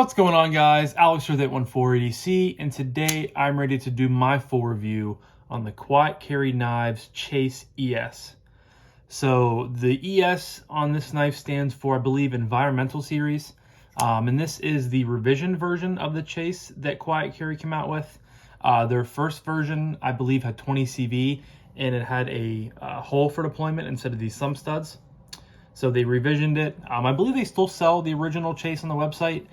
What's going on, guys? Alex with 81480C, and today I'm ready to do my full review on the Quiet Carry Knives Chase ES. So the ES on this knife stands for, I believe, Environmental Series, and this is the revision version of the Chase that Quiet Carry came out with. Their first version, I believe, had 20 CV, and it had a hole for deployment instead of these thumb studs. So they revisioned it. I believe they still sell the original Chase on the website,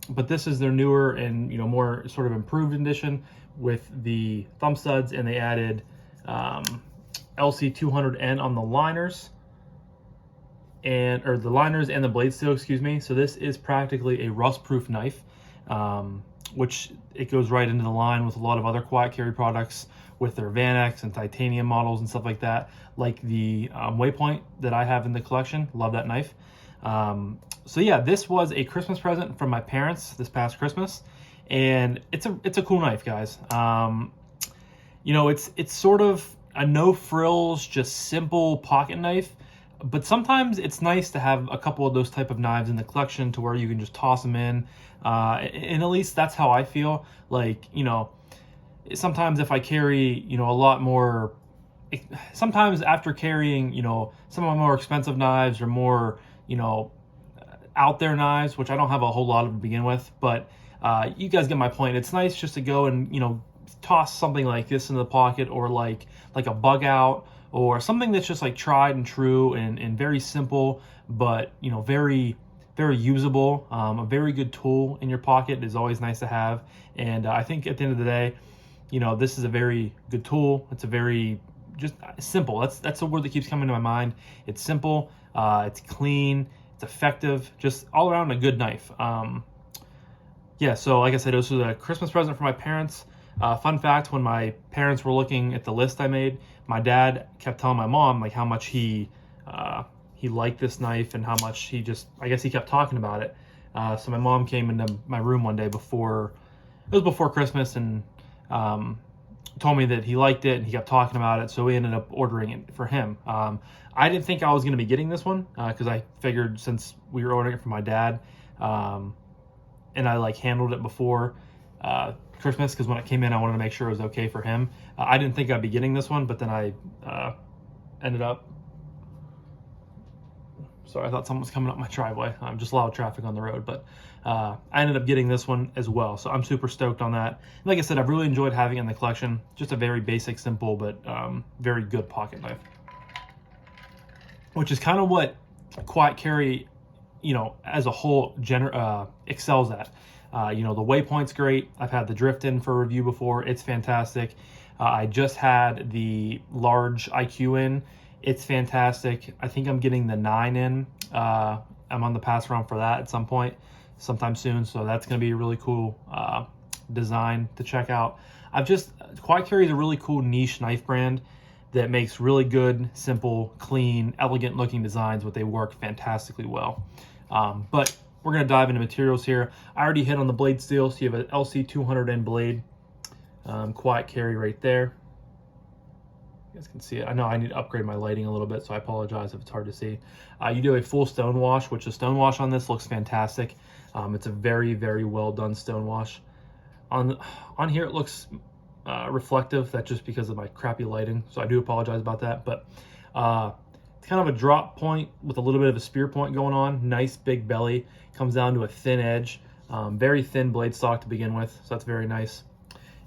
but this is their newer and more sort of improved edition with the thumb studs, and they added LC200N on the liners or the liners and the blade steel, excuse me. So this is practically a rust-proof knife, which it goes right into the line with a lot of other Quiet Carry products with their Van X and titanium models and stuff like that, like the Waypoint that I have in the collection. Love that knife. So yeah, this was a Christmas present from my parents this past Christmas, and it's a cool knife, guys. It's sort of a no frills, just simple pocket knife, but sometimes it's nice to have a couple of those type of knives in the collection to where you can just toss them in, and at least that's how I feel. Like, sometimes if I carry, a lot more, sometimes after carrying, some of my more expensive knives or more, out there knives, which I don't have a whole lot of to begin with, but you guys get my point. It's nice just to go and, toss something like this into the pocket, or like a bug out, or something that's just like tried and true and very simple, but, very, very usable. A very good tool in your pocket is always nice to have. And I think at the end of the day, this is a very good tool. It's a very just simple. That's the word that keeps coming to my mind. It's simple. It's clean. It's effective. Just all around a good knife. Yeah. So like I said, this was a Christmas present for my parents. Fun fact: when my parents were looking at the list I made, my dad kept telling my mom like how much he liked this knife and how much he kept talking about it. So my mom came into my room one day before Christmas and told me that he liked it and he kept talking about it, so we ended up ordering it for him. I didn't think I was going to be getting this one because I figured since we were ordering it for my dad, and I handled it before Christmas, because when it came in I wanted to make sure it was okay for him. I didn't think I'd be getting this one, but then I ended up, sorry, I thought someone was coming up my driveway. Just a lot of traffic on the road, but I ended up getting this one as well. So I'm super stoked on that. And like I said, I've really enjoyed having it in the collection. Just a very basic, simple, but very good pocket knife, which is kind of what Quiet Carry, as a whole, excels at. The Waypoint's great. I've had the Drift in for review before. It's fantastic. I just had the large IQ in. It's fantastic. I think I'm getting the 9 in. I'm on the pass around for that at some point, sometime soon. So that's going to be a really cool design to check out. Quiet Carry is a really cool niche knife brand that makes really good, simple, clean, elegant looking designs, but they work fantastically well. But we're going to dive into materials here. I already hit on the blade steel, so you have an LC200N blade, Quiet Carry right there. You guys can see it. I know I need to upgrade my lighting a little bit, so I apologize if it's hard to see. You do a full stone wash, which the stone wash on this looks fantastic. It's a very, very well done stone wash. On here it looks reflective. That's just because of my crappy lighting, so I do apologize about that. But it's kind of a drop point with a little bit of a spear point going on. Nice big belly. Comes down to a thin edge. Very thin blade stock to begin with, so that's very nice.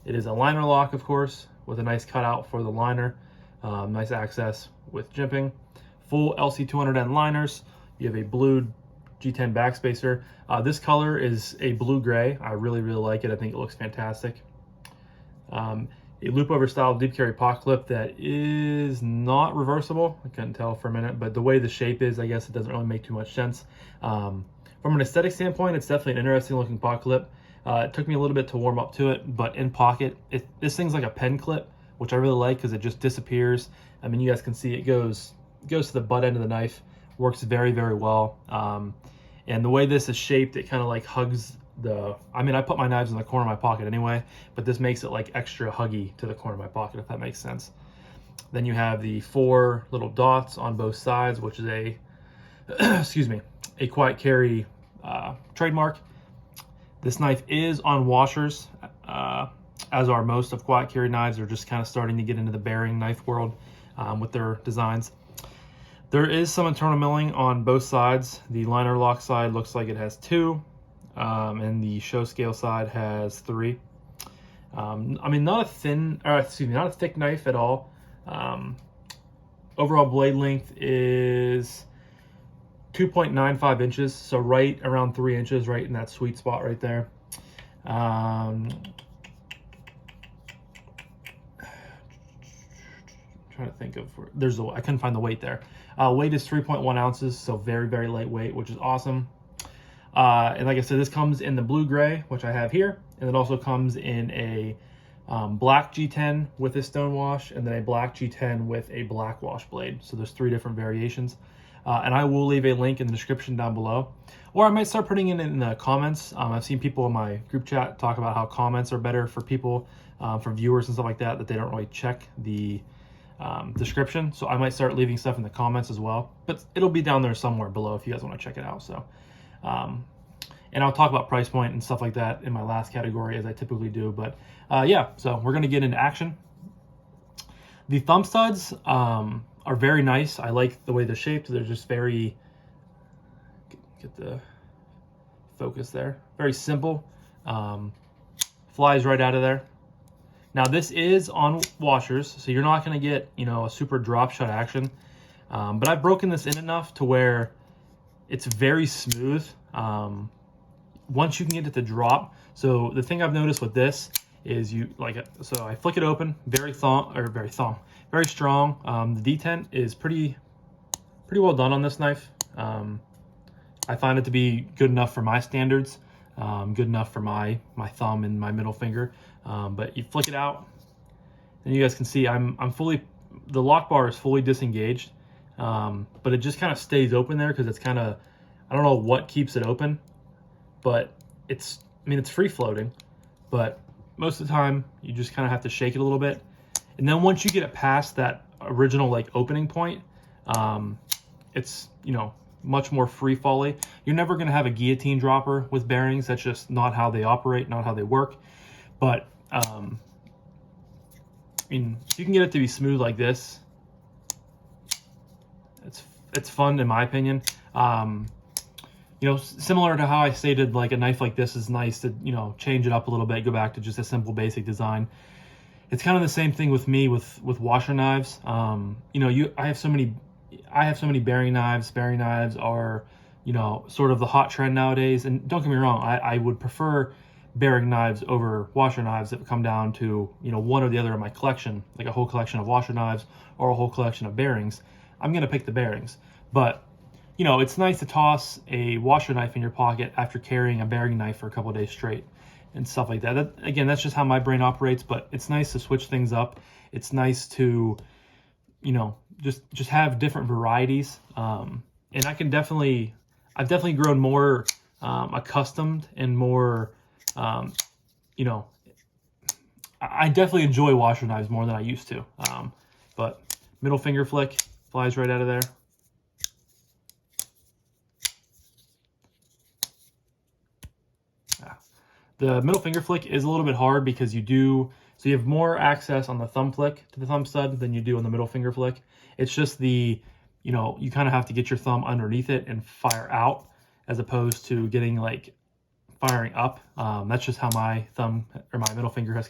It is a liner lock, of course, with a nice cutout for the liner. Nice access with jimping. Full LC200N liners. You have a blue G10 backspacer. This color is a blue-gray. I really, really like it. I think it looks fantastic. A loop over style deep carry pocket clip that is not reversible. I couldn't tell for a minute, but the way the shape is, I guess it doesn't really make too much sense. From an aesthetic standpoint, it's definitely an interesting looking pocket clip. It took me a little bit to warm up to it, but in pocket, this thing's like a pen clip, which I really like because it just disappears. I mean, you guys can see it goes to the butt end of the knife. Works very, very well. And the way this is shaped, it kind of hugs I put my knives in the corner of my pocket anyway, but this makes it extra huggy to the corner of my pocket, if that makes sense. Then you have the 4 little dots on both sides, which is a, excuse me, a Quiet Carry trademark. This knife is on washers, as are most of quiet carry knives. They're just kind of starting to get into the bearing knife world with their designs. There is some internal milling on both sides. The liner lock side looks like it has 2, and the show scale side has 3. I mean, not a thick knife at all. Overall blade length is 2.95 inches, so right around 3 inches, right in that sweet spot right there. Trying to think of where, I couldn't find the weight there. Weight is 3.1 ounces, so very, very lightweight, which is awesome. And like I said, this comes in the blue gray, which I have here, and it also comes in a black G10 with a stone wash, and then a black G10 with a black wash blade. So there's 3 different variations. And I will leave a link in the description down below, or I might start putting it in the comments. I've seen people in my group chat talk about how comments are better for people, for viewers and stuff like that, that they don't really check the description. So I might start leaving stuff in the comments as well, but it'll be down there somewhere below if you guys want to check it out. So, and I'll talk about price point and stuff like that in my last category, as I typically do. But yeah, so we're going to get into action. The thumb studs are very nice. I like the way they're shaped. They're just very, get the focus there, very simple. Flies right out of there. Now this is on washers, so you're not going to get, you know, a super drop shot action. But I've broken this in enough to where it's very smooth. Once you can get it to drop. So the thing I've noticed with this is so I flick it open, very strong. The detent is pretty well done on this knife. I find it to be good enough for my standards, good enough for my thumb and my middle finger. But you flick it out, and you guys can see the lock bar is fully disengaged, but it just kind of stays open there because it's kind of, I don't know what keeps it open, but it's free floating, but most of the time you just kind of have to shake it a little bit. And then once you get it past that original opening point, it's, you know, much more free folly. You're never going to have a guillotine dropper with bearings. That's just not how they operate, not how they work. But if you can get it to be smooth like this, it's fun in my opinion. You know, similar to how I stated, like a knife like this is nice to, you know, change it up a little bit, go back to just a simple basic design. It's kind of the same thing with me with washer knives. You know, I have so many bearing knives. Bearing knives are, you know, sort of the hot trend nowadays. And don't get me wrong, I would prefer bearing knives over washer knives that come down to, you know, one or the other in my collection, like a whole collection of washer knives or a whole collection of bearings. I'm going to pick the bearings. But, you know, it's nice to toss a washer knife in your pocket after carrying a bearing knife for a couple of days straight and stuff like that. Again, that's just how my brain operates, but it's nice to switch things up. It's nice to, you know, just have different varieties. And I've definitely grown more accustomed and more, you know, I definitely enjoy washer knives more than I used to. But middle finger flick, flies right out of there. The middle finger flick is a little bit hard because you have more access on the thumb flick to the thumb stud than you do on the middle finger flick. It's just you know, you kind of have to get your thumb underneath it and fire out as opposed to getting firing up. That's just how my thumb or my middle finger has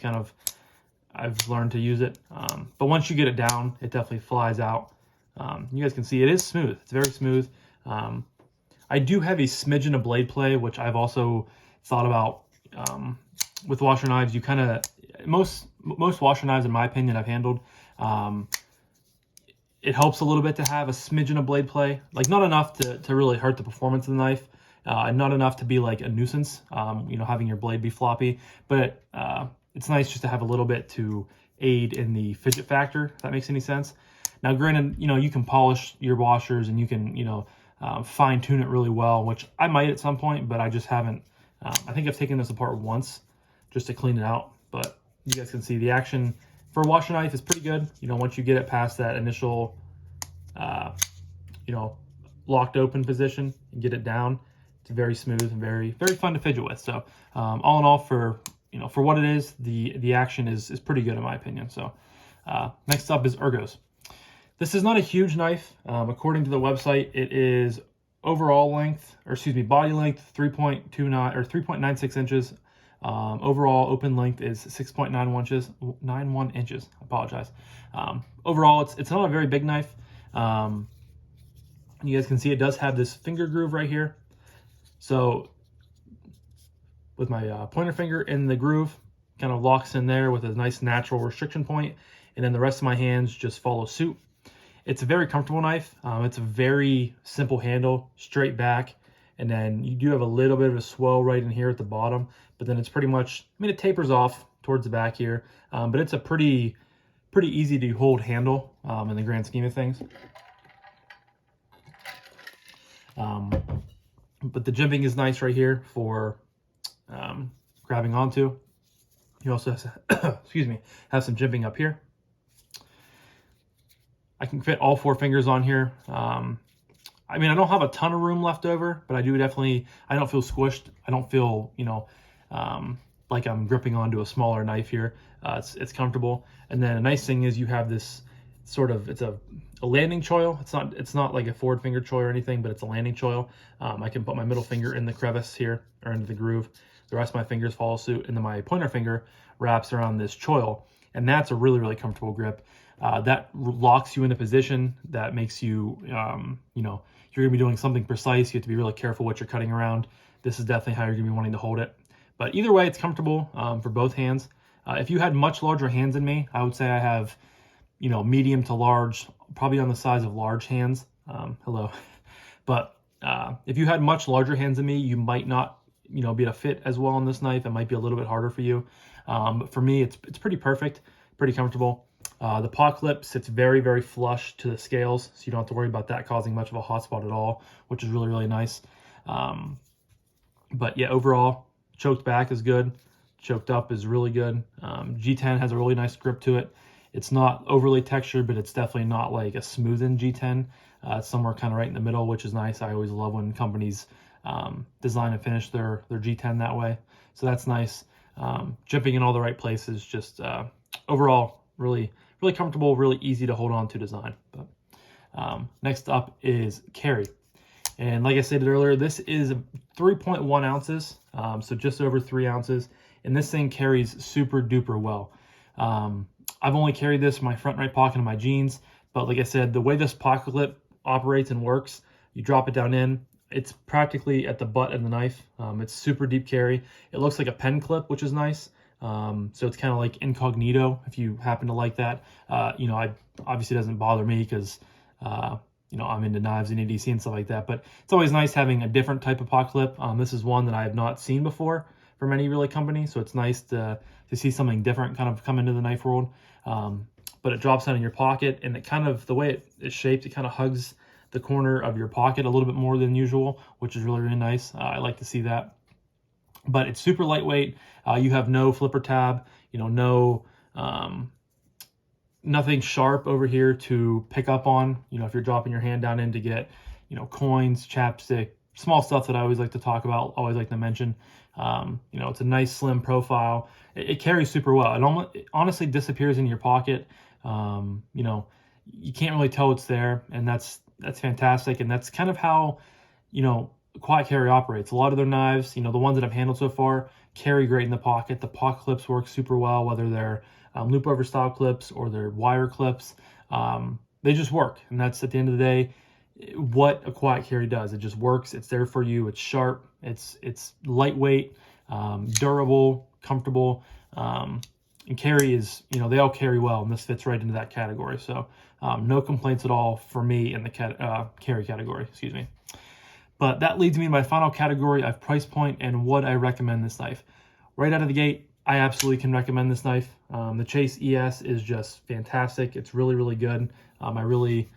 I've learned to use it. But once you get it down, it definitely flies out. You guys can see it is smooth. It's very smooth. I do have a smidgen of blade play, which I've also thought about. With washer knives, you kind of, most washer knives in my opinion I've handled, it helps a little bit to have a smidgen of blade play, not enough to really hurt the performance of the knife, and not enough to be like a nuisance, you know, having your blade be floppy, but it's nice just to have a little bit to aid in the fidget factor, if that makes any sense. Now granted, you know, you can polish your washers and you can, you know, fine tune it really well, which I might at some point, but I just haven't. I think I've taken this apart once just to clean it out, but you guys can see the action for a washer knife is pretty good. You know, once you get it past that initial, you know, locked open position and get it down, It's very smooth and very fun to fidget with. So all in all, for for what it is, the action is pretty good in my opinion. So next up is Ergos. This is not a huge knife. According to the website, it is overall length, or excuse me, body length 3.29 or 3.96 inches. Overall open length is 6.91 inches. I apologize. Overall, it's not a very big knife. You guys can see it does have this finger groove right here. So with my pointer finger in the groove, kind of locks in there with a nice natural restriction point, and then the rest of my hands just follow suit. It's a very comfortable knife. It's a very simple handle, straight back, and then you do have a little bit of a swell right in here at the bottom, but then it's pretty much, I mean, it tapers off towards the back here, but it's a pretty easy to hold handle in the grand scheme of things. But the jimping is nice right here for grabbing onto. You also have, excuse me, have some jimping up here. I can fit all 4 fingers on here. I mean, I don't have a ton of room left over, but I do definitely, I don't feel squished. I don't feel, like I'm gripping onto a smaller knife here. It's comfortable. And then a nice thing is you have this sort of, it's a landing choil. It's not like a forward finger choil or anything, but it's a landing choil. I can put my middle finger in the crevice here, or into the groove. The rest of my fingers follow suit, and then my pointer finger wraps around this choil. And that's a really comfortable grip. That locks you in a position that makes you, you're gonna be doing something precise. You have to be really careful what you're cutting around. This is definitely how you're gonna be wanting to hold it. But either way, it's comfortable for both hands. If you had much larger hands than me, I would say I have, medium to large, probably on the size of large hands. Hello. But if you had much larger hands than me, you might not, be able to fit as well on this knife. It might be a little bit harder for you. But for me, it's pretty perfect, pretty comfortable. The paw clip sits very flush to the scales, so you don't have to worry about that causing much of a hot spot at all, which is really nice. But yeah, overall, choked back is good. Choked up is really good. G10 has a really nice grip to it. It's not overly textured, but it's definitely not like a smoothened G10. It's somewhere kind of right in the middle, which is nice. I always love when companies design and finish their G10 that way. So that's nice. Jimping in all the right places, just overall really comfortable, really easy to hold on to design. But next up is carry. And like I stated earlier, this is 3.1 ounces, so just over 3 ounces. And this thing carries super duper well. I've only carried this in my front right pocket of my jeans, but like I said, the way this pocket clip operates and works, you drop it down in, it's practically at the butt of the knife. It's super deep carry. It looks like a pen clip, which is nice. So it's kind of like incognito if you happen to like that. I obviously doesn't bother me because I'm into knives and EDC and stuff like that, but it's always nice having a different type of pocket clip. This is one that I have not seen before from any really company, so it's nice to see something different kind of come into the knife world. But it drops down in your pocket, and it kind of, the way it's shaped, it kind of hugs the corner of your pocket a little bit more than usual, which is really nice. I like to see that. But it's super lightweight. You have no flipper tab, nothing sharp over here to pick up on, if you're dropping your hand down in to get, coins, chapstick, small stuff that I always like to talk about, always like to mention. It's a nice slim profile. It carries super well. It honestly disappears in your pocket. You can't really tell it's there, and that's fantastic. And that's kind of how, quiet carry operates. A lot of their knives, the ones that I've handled so far, carry great in the pocket. The pocket clips work super well, whether they're loop over style clips or they're wire clips. They just work, and that's, at the end of the day, what a quiet carry does. It just works. It's there for you. It's sharp. It's lightweight, durable, comfortable, and carry is, they all carry well, and this fits right into that category. So no complaints at all for me in the carry category, excuse me. But that leads me to my final category of price point and would I recommend this knife. Right out of the gate, I absolutely can recommend this knife. The Chase ES is just fantastic. It's really good. I really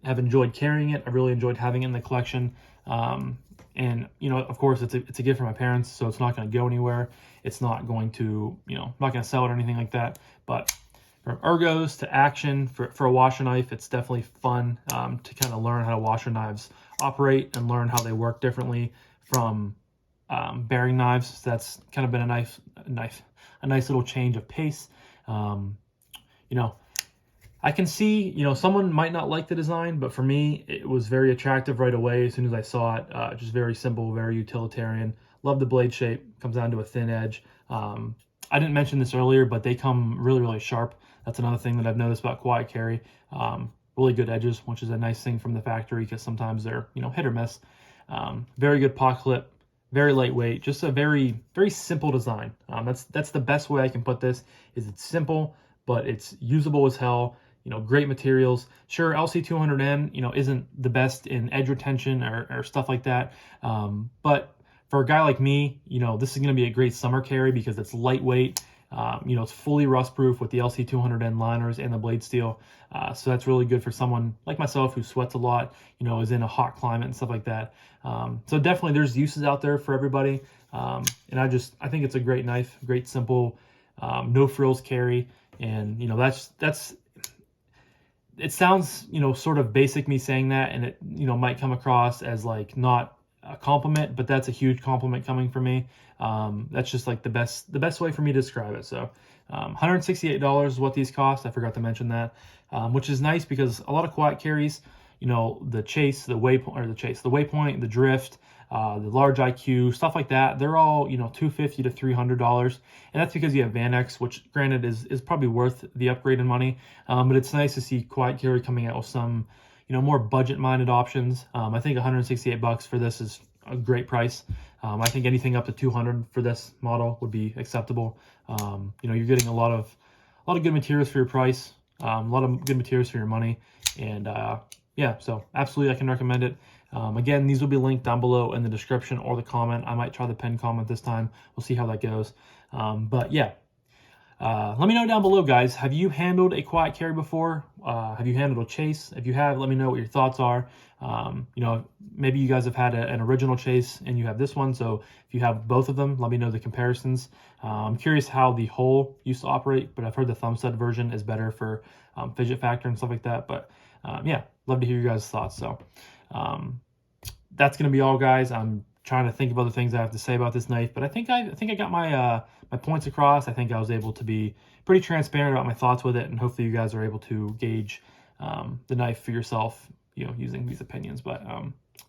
have enjoyed carrying it. I really enjoyed having it in the collection. And of course, it's a gift from my parents, so it's not going to go anywhere. It's not going to, I'm not going to sell it or anything like that. But from ergos to action for a washer knife, it's definitely fun to kind of learn how washer knives operate and learn how they work differently from bearing knives. So that's kind of been a nice little change of pace. You know, I can see, someone might not like the design, but for me, it was very attractive right away as soon as I saw it. Just very simple, very utilitarian. Love the blade shape. Comes down to a thin edge. I didn't mention this earlier, but they come really, really sharp. That's another thing that I've noticed about quiet carry. Really good edges, which is a nice thing from the factory because sometimes they're, hit or miss. Very good pocket clip, very lightweight, just a very, very simple design. That's the best way I can put this, is it's simple, but it's usable as hell. Great materials. Sure, LC200N, isn't the best in edge retention or stuff like that. But for a guy like me, this is going to be a great summer carry because it's lightweight. It's fully rust proof with the LC200N liners and the blade steel. So that's really good for someone like myself who sweats a lot, is in a hot climate and stuff like that. So definitely there's uses out there for everybody. And I think it's a great knife, great, simple, no frills carry. And, that's it sounds, sort of basic me saying that, and it, might come across as like not a compliment, but that's a huge compliment coming from me. That's just like the best way for me to describe it. So $168 is what these cost. I forgot to mention that, which is nice because a lot of quiet carries, the chase, the waypoint, the drift, the large IQ, stuff like that, they're all, $250 to $300. And that's because you have Van X, which granted is probably worth the upgrade in money. But it's nice to see quiet carry coming out with some, more budget-minded options. I think $168 for this is a great price. I think anything up to $200 for this model would be acceptable. You're getting a lot of good materials for your price, a lot of good materials for your money, and yeah, so absolutely I can recommend it. Again, these will be linked down below in the description or the comment. I might try the pinned comment this time. We'll see how that goes. But yeah, let me know down below, guys. Have you handled a quiet carry before? Have you handled a chase? If you have, let me know what your thoughts are. Maybe you guys have had an original chase and you have this one. So if you have both of them, let me know the comparisons. I'm curious how the Hull used to operate, but I've heard the thumb stud version is better for fidget factor and stuff like that. But yeah, love to hear your guys' thoughts. So that's going to be all, guys. I'm trying to think of other things I have to say about this knife, but I think I got my my points across. I think I was able to be pretty transparent about my thoughts with it, and hopefully you guys are able to gauge the knife for yourself, using these opinions. But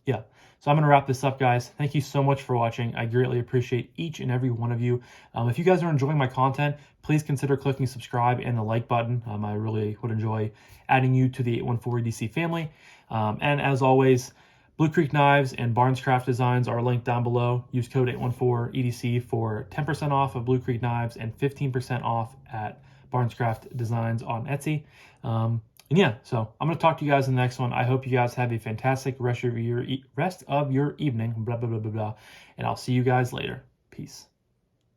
yeah, so I'm gonna wrap this up, guys. Thank you so much for watching. I greatly appreciate each and every one of you. If you guys are enjoying my content, please consider clicking subscribe and the like button. I really would enjoy adding you to the 814 EDC family. And as always, Blue Creek Knives and Barnes Craft Designs are linked down below. Use code 814 EDC for 10% off of Blue Creek Knives and 15% off at Barnes Craft Designs on Etsy. And yeah, so I'm going to talk to you guys in the next one. I hope you guys have a fantastic rest of your evening, blah, blah, blah, blah, blah. And I'll see you guys later. Peace.